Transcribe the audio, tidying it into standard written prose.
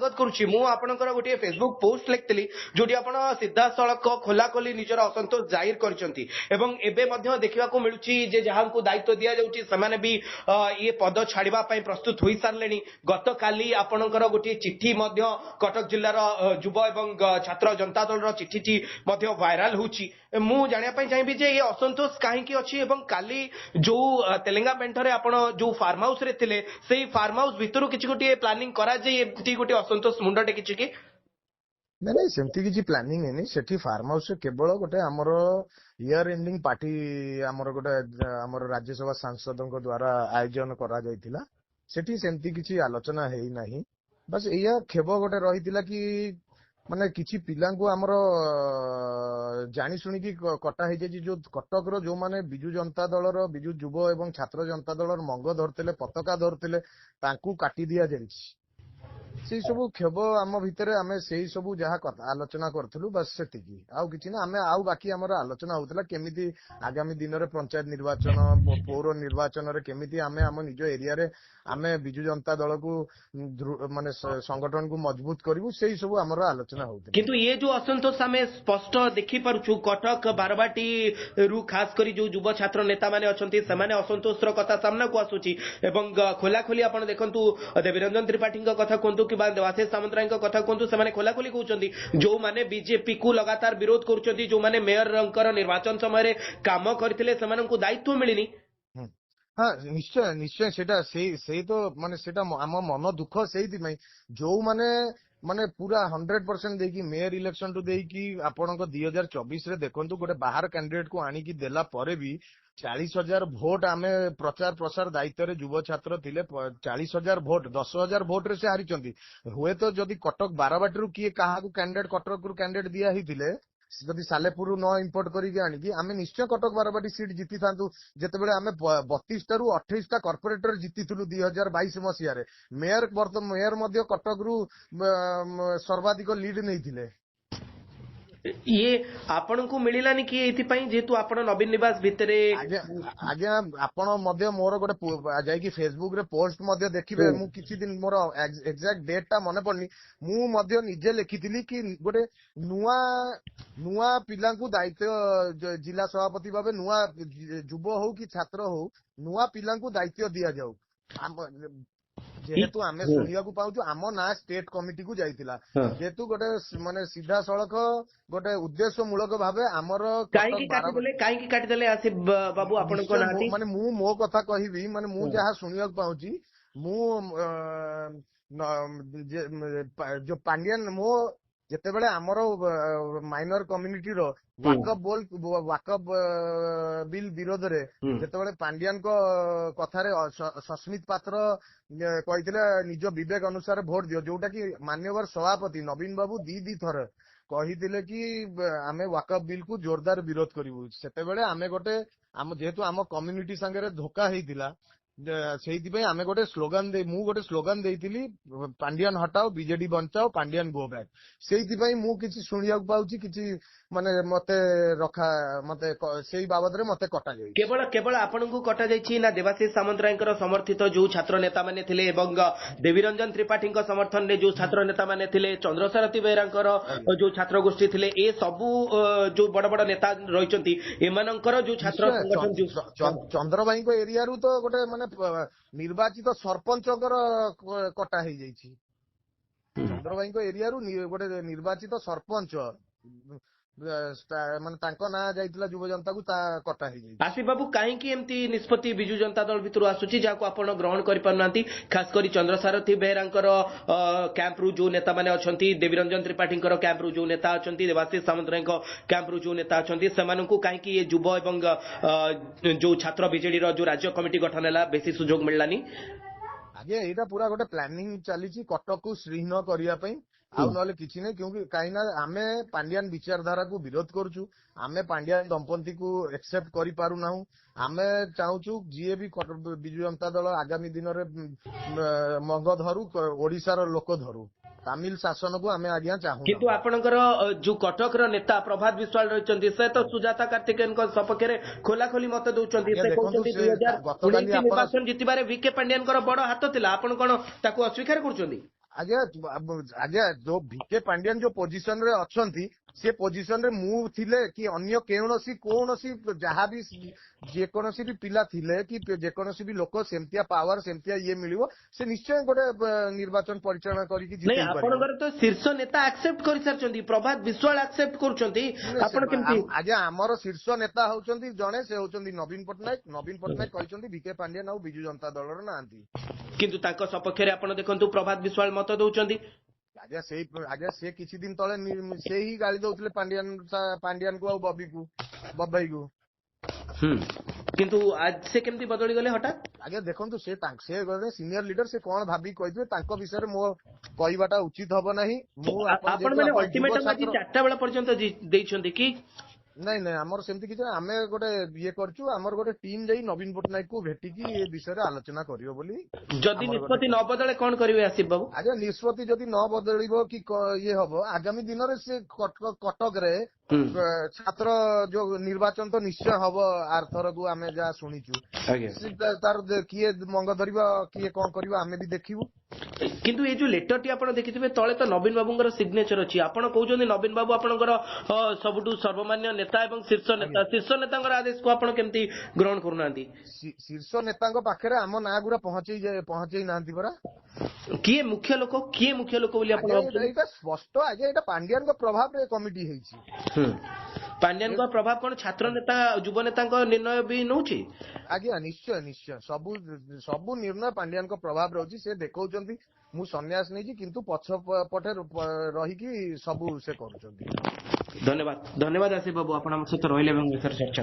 स्वागत करुच्ची मु आपनकर गोटे फेसबुक पोस्ट लिखिली जोटी आपण सीधा सड़क खोलाखोली निजर असंतोष जाहिर करछंती एवं एबे मध्य देखिबाकू मिलुची जे जहांकू दायित्व दिया जाउची समाने भी ये पद छाड़िबा पई प्रस्तुत होई सारलेनी गत काली आपनकर गोटे चिट्ठी मध्य कटक जिल्लार युवा एवं छात्र जनता दल रो चिट्ठी मध्य वायरल होची मु जानिया पई चाहिबी जे ये असंतोष काहेकी अछि एवं काली जो तेलंगा मेंटरे आपण जो फार्म हाउस रे थिले सेही फार्म हाउस भितरु किछि गोटे प्लानिंग करा जे एति गोटे असंतोष मुंड टेकिछि कि नहीं नहीं सेमती किसी प्लानिंग है नहीं सेठी फार्म हाउस केवल गोटे आमर इयर एंडिंग पार्टी आमर गोटे आमर राज्यसभा सांसदों द्वारा आयोजन करा जायतिला सेठी सेमती किसी आलोचना है नहीं बस या खेब गोटे रही कि माने किछि पिलांकु आमर जानी शुणी की कटा है जो कटक रो जो माने बिजु जनता दल रो बिजु युव एवं छात्र जनता दल मंग धरते पताका धरते तांकू काटी दिया जायछि से सब खेब आम भितर आम से सब जहाँ आलोचना करूँ बस से किसी ना आम आउ बाकी आम आलोचना होता केमी आगामी दिन में पंचायत निर्वाचन पौर निर्वाचन केमी आम आम निज एरिया रे आम बिजु जनता दल को माने संगठन को मजबूत करूँ से सब आम आलोचना होता किंतु ये जो असंतोष आम स्पष्ट देखी पारुछु कटक बारबाटी रु खास करी जो युव छात्र नेता माने अछंती सेमाने असंतोष रो कथा सामना को आसुची एवं खोला खोली आपण देखंतु देवीरंजन त्रिपाठी कथा कहतु कि देवाशीष सामंतराय कथा कहतु से खोला खोली कहउचंती जो माने बीजेपी को लगातार विरोध करुचंती जो माने मेयर निर्वाचन समय काम करथिले सेमानंकु दायित्व मिलिनी हाँ निश्चय निश्चय से तो माने सेटा आम मन दुख से जो माने माने पूरा 100% देकी मेयर इलेक्शन टू देकी आपण 2024 रे देखंतु गोटे बाहर कैंडिडेट को आनिकी देला परे भी 40,000 भोट आमे प्रचार प्रसार दायित्व रे युव छात्र थिले 40,000 भोट 10,000 भोट रे से हारिचंती हुए तो जदि कटक बारबाटी रु किए काहाकू कैंडिडेट कटक रु कैंडिडेट दिया हिथिले जदि सालेपुर न इम्पोर्ट करके आनिकी आमे निश्चय कटक बारबाटी सीट जीति थांतु जेतेबेले आमे 32 टा रु 28 टा कॉर्पोरेटर जीतिथिलु 2022 मसिया रे मेयर मेयर मध्य कटक रु सर्वाधिक लीड नैथिले ये आपण को मिलानी कि जेहेतु आपण नवीन निवास भितरे आज्ञा आपण मध्य मोर गोटे जाई फेसबुक रे पोस्ट मध्य देखिबे मु किछि दिन मोर एग्जैक्ट डेट टा मने पड़नी मु मध्य निजे लिखिथिली कि गोटे नुआ नुआ पिला को दायित्व जिला सभापति भाबे नुआ युव हो कि छात्र हो नुआ पिला को दायित्व दिया जाऊ जेहेतु आमे सुनिया को पाउछु आम ना स्टेट कमिटी को जाइतिला जेहेतु गोटे माने सीधा सड़क गोटे उद्देश्य मूलक भाबे हमर काई काटी देले आसिफ बाबू आपण को नाती माने मु मो कथा कहिबी माने मु जहा सुनिया को पाउची मु जो पांडियन मो जेतेबेले हमर माइनर कम्युनिटी रो वाकअप बिल विरोध रे जेतेबेले पांडियन को कथा रे सस्मित पात्र कहिथिले निज विवेक अनुसार भोट दियो जोटा कि मान्यवर सभापति नवीन बाबू दी थर कहिथिले कि आमे वाकअप बिल को जोरदार विरोध करिवु सेतेबेले आमे गोटे आम जेहेतु आम कम्युनिटी संगे धोखा हेतिला से आमे गोटे स्लोगान मु गोटे स्लोगान देइतिली पांडियन हटाओ बीजेडी बंचाओ पांडियन गो बैक से मु किछि सुनिया पाउची किछि माने मते रखा मते सेही बाबद रे मते कटा जाई केवल आपन को कटा जाई ना देवाशीष सामंतराय समर्थित जो छात्र नेता माने थिले एवं देवीरंजन त्रिपाठी समर्थन रे जो छात्र नेता माने थिले चंद्रसारथी बेहेरांकर जो छात्र गोष्ठी थिले ए सबु जो बड़ बड़ नेता रहिचंती एमानंकर जो छात्र संगठन जो चंद्रबाई को एरिया रु तो गोटे माने निर्वाचित सरपंच कटा हो जाइए चंद्रबाई को एरिया रु गोटे निर्वाचित सरपंच माने तांको ना जाइतिला युव जनता को कटा हो जाइए आसिफ बाबू कहीं एमती निष्पत्ति बिजु जनता दल भितर आसुची जाको आपण ग्रहण करि पारनांती खास करी चंद्रसारथी बेहेरांकर कैंप रु जो नेता माने अछंती देवीरंजन त्रिपाठी कैंप रु जो नेता अछंती देवाशीष सामंतराय कैंप रु जो नेता अछंती सेमानंकु कहीं ये युव एवं जो छात्र बीजेडी रो जो राज्य कमिटी गठन हैला बेसी सुजोग मिललानी आगे एटा पूरा गोटे प्लानिंग चली कटक को श्रीहीन करिया पई आउ नले किछि नै क्योंकि कहीं ना आमे पांडियन विचारधारा को विरोध करूछु आमे पांडियन दंपति को एक्सेप्ट करि पारु नाहु आमे चाहूछु जीए भी बिजु जनता दल आगामी दिन रे मंग धरू ओडिसा रो लोक धरू तमिल शासन को आमे आज्ञा चाहू किंतु आपनकर जो कटक रो नेता प्रभात विश्वाल रहिचंती से तो सुजाता कार्तिकेयन को सपक्ष रे खोला खोली मत दउचंती से कहउचंती 2019 निर्वाचन जितिबारे वीके पांडियन को बड़ हाथ थिला आपन कोन ताको अस्वीकार करचंती ଆଜ୍ଞା ଆଜ୍ଞା ଯୋଉ ଭିକେ ପାଣ୍ଡିଆନ ଯୋଉ ପୋଜିସନ ରେ ଅଛନ୍ତି ସେ ପୋଜିସନ ରେ ମୁଁ ଥିଲେ କି ଅନ୍ୟ କୌଣସି ଯାହାବି ଯେକୌଣସି ବି ପିଲା ଥିଲେ କି ଯେକୌଣସି ବି ଲୋକ ସେମିତିଆ ପାୱାର ସେମିତିଆ ଇଏ ମିଳିବ ସେ ନିଶ୍ଚୟ ଗୋଟେ ନିର୍ବାଚନ ପରିଚାଳନା କରିକି ନାଇଁ ଜିତେଇ ପାରିବ। ଆପଣଙ୍କର ତ ଶୀର୍ଷ ନେତା ଆକ୍ସେପ୍ଟ କରିସାରିଛନ୍ତି, ପ୍ରଭାତ ବିଶ୍ୱାଳ ଆକ୍ସେପ୍ଟ କରୁଛନ୍ତି, ଆପଣ କେମିତି? ଆଜ୍ଞା ଆମର ଶୀର୍ଷ ନେତା ହଉଛନ୍ତି ଜଣେ, ସେ ହଉଛନ୍ତି ନବୀନ ପଟ୍ଟନାୟକ। ନବୀନ ପଟ୍ଟନାୟକ କହିଛନ୍ତି ଭିକେ ପାଣ୍ଡିଆନ ଆଉ ବିଜୁ ଜନତା ଦଳର ନାହାନ୍ତି। କିନ୍ତୁ ତାଙ୍କ ସପକ୍ଷରେ ଆପଣ ଦେଖନ୍ତୁ ପ୍ରଭାତ ବିଶ୍ୱାଳ ମତ ଦଉଛନ୍ତି। ଆଜ୍ଞା ସେ କିଛି ଦିନ ତଳେ ସେ ହିଁ ଗାଳି ଦଉଥିଲେ ପାଣ୍ଡିଆନକୁ ଆଉ ବବାଇକୁ। କିନ୍ତୁ ସେ କେମିତି ବଦଳି ଗଲେ ହଠାତ୍? ଆଜ୍ଞା ଦେଖନ୍ତୁ ସେ ଗୋଟେ ସିନିୟର ଲିଡର, ସେ କଣ ଭାବିକି କହିଥିବେ ତାଙ୍କ ବିଷୟରେ ମୋ କହିବାଟା ଉଚିତ ହବ ନାହିଁ। ମୁଁ ଆପଣ ଯେହେତୁ ମାନେ ଆପଣ ଯୁବ ଅଲ୍ଟିମେଟମ ଆଜି ଛାତ୍ର, 4ଟା ବେଳ ପର୍ଯ୍ୟନ୍ତ ଦେଇଛନ୍ତି କି? ନାଇଁ ଆମର ସେମିତି କିଛି ଆମେ ଗୋଟେ ଇଏ କରିଛୁ, ଆମର ଗୋଟେ ଟିମ୍ ଯାଇ ନବୀନ ପଟ୍ଟନାୟକକୁ ଭେଟିକି ଏ ବିଷୟରେ ଆଲୋଚନା କରିବ ବୋଲି ଯଦି ଆମର ଗୋଟେ ନିଷ୍ପତ୍ତି ନ ବଦଳେ କଣ କରିବେ ଆସିଫ ବାବୁ? ଆଜ୍ଞା ନିଷ୍ପତ୍ତି ଯଦି ନ ବଦଳିବ କି ଇଏ ହବ, ଆଗାମୀ ଦିନରେ ସେ କଟକରେ ଛାତ୍ର ଯୋଉ ନିର୍ବାଚନ ତ ନିଶ୍ଚୟ ହବ। ଆରଥରକୁ ଆମେ ଯାହା ଶୁଣିଛୁ ଆଜ୍ଞା। ତାର କିଏ ମଙ୍ଗ ଧରିବ କିଏ କଣ କରିବ ଆମେ ବି ଦେଖିବୁ। କିନ୍ତୁ ଏଇ ଯୋଉ ଲେଟରଟି ଆପଣ ଦେଖିଥିବେ ତଳେ ତ ନବୀନ ବାବୁଙ୍କର ସିଗ୍ନେଚର ଅଛି। ଆପଣ କହୁଛନ୍ତି ନବୀନ ବାବୁ ଆପଣଙ୍କର ସବୁଠୁ ସର୍ବମାନ୍ୟ ନେତା ଏବଂ ଶୀର୍ଷ ନେତା, ଆଜ୍ଞା ଶୀର୍ଷ ନେତାଙ୍କର ଆଦେଶକୁ ଆପଣ କେମିତି ଗ୍ରହଣ କରୁନାହାନ୍ତି? ଶୀର୍ଷ ନେତାଙ୍କ ପାଖରେ ଆମ ନାଁ ଗୁରା ପହଞ୍ଚେଇ ନାହାନ୍ତି ପରା। କିଏ ମୁଖ୍ୟ ଲୋକ ବୋଲି ଆପଣ ଆଜ୍ଞା ଭାବୁଛନ୍ତି? ଏଇଟା ସ୍ପଷ୍ଟ, ଆଜ୍ଞା ଏଇଟା ପାଣ୍ଡିଆନଙ୍କ ପ୍ରଭାବରେ କମିଟି ହେଇଛି। ପାଣ୍ଡିଆନଙ୍କ ପ୍ରଭାବ କଣ ଛାତ୍ର ନେତା ଯୁବ ନେତାଙ୍କ ନିର୍ଣ୍ଣୟ ବି ନଉଛି? ଆଜ୍ଞା ନିଶ୍ଚୟ ସବୁ ନିର୍ଣ୍ଣୟ ପାଣ୍ଡିଆନଙ୍କ ପ୍ରଭାବ ରହୁଛି। ସେ ଦେଖଉଛନ୍ତି ମୁଁ ସନ୍ନ୍ୟାସ ନେଇଛି, କିନ୍ତୁ ପଛ ପଟେ ରହିକି ସବୁ ସେ କରୁଛନ୍ତି। ଧନ୍ୟବାଦ ଆସିଫ ବାବୁ, ଆପଣ ଆମ ସହିତ ରହିଲେ ଏବଂ ଏଥର ଚର୍ଚ୍ଚା